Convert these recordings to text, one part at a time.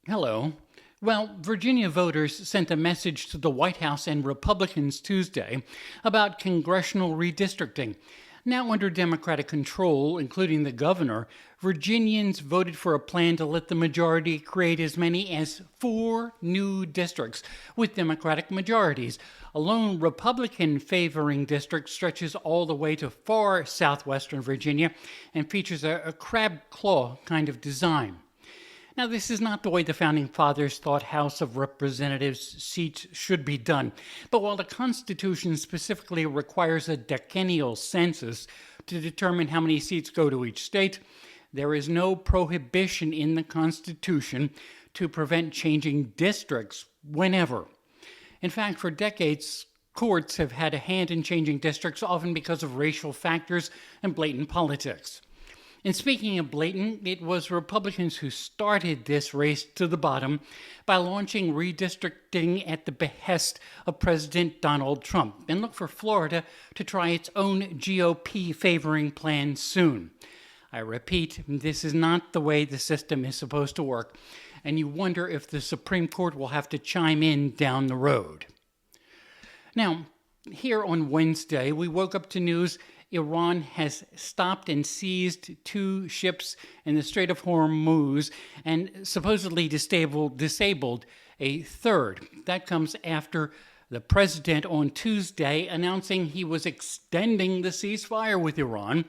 Hello. Well, Virginia voters sent a message to the White House and Republicans Tuesday about congressional redistricting. Now under Democratic control, including the governor, Virginians voted for a plan to let the majority create as many as 4 new districts with Democratic majorities. A lone Republican favoring district stretches all the way to far southwestern Virginia and features a crab claw kind of design. Now, this is not the way the Founding Fathers thought House of Representatives seats should be done. But while the Constitution specifically requires a decennial census to determine how many seats go to each state, there is no prohibition in the Constitution to prevent changing districts whenever. In fact, for decades, courts have had a hand in changing districts, often because of racial factors and blatant politics. And speaking of blatant, it was Republicans who started this race to the bottom by launching redistricting at the behest of President Donald Trump. And look for Florida to try its own GOP favoring plan soon. I repeat, this is not the way the system is supposed to work, and you wonder if the Supreme Court will have to chime in down the road. Now, here on Wednesday, we woke up to news Iran has stopped and seized 2 ships in the Strait of Hormuz and supposedly disabled a third. That comes after the president on Tuesday announcing he was extending the ceasefire with Iran.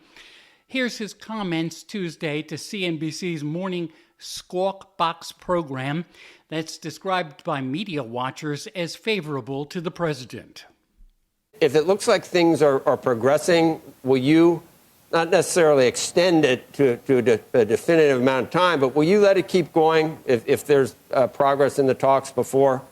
Here's his comments Tuesday to CNBC's morning Squawk Box program that's described by media watchers as favorable to the president. If it looks like things are progressing, will you not necessarily extend it to a definitive amount of time, but will you let it keep going if there's progress in the talks before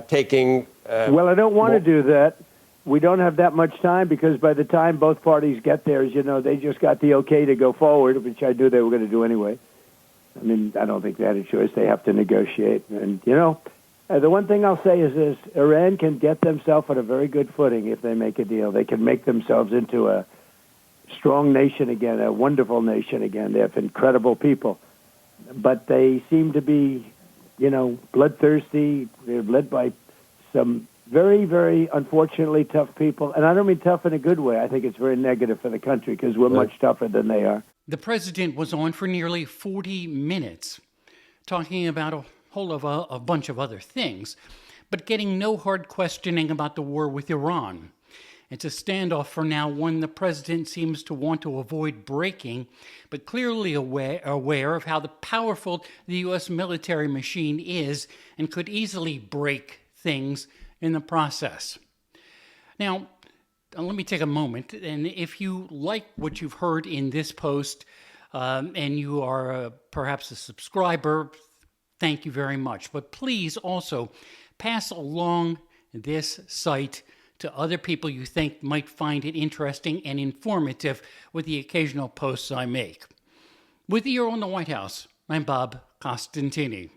taking... Well, I don't want to do that. We don't have that much time because by the time both parties get there, as you know, they just got the okay to go forward, which I knew they were going to do anyway. I mean, I don't think they had a choice. They have to negotiate. And, the one thing I'll say is this: Iran can get themselves on a very good footing if they make a deal. They can make themselves into a strong nation again, a wonderful nation again. They have incredible people. But they seem to be, bloodthirsty. They're led by some very, very unfortunately tough people. And I don't mean tough in a good way. I think it's very negative for the country because we're much tougher than they are. The president was on for nearly 40 minutes talking about a bunch of other things, but getting no hard questioning about the war with Iran. It's a standoff for now, one the president seems to want to avoid breaking, but clearly aware of how powerful the U.S. military machine is and could easily break things in the process. Now, let me take a moment, and if you like what you've heard in this post, and you are perhaps a subscriber, thank you very much. But please also pass along this site to other people you think might find it interesting and informative with the occasional posts I make. With Ear on the White House, I'm Bob Costantini.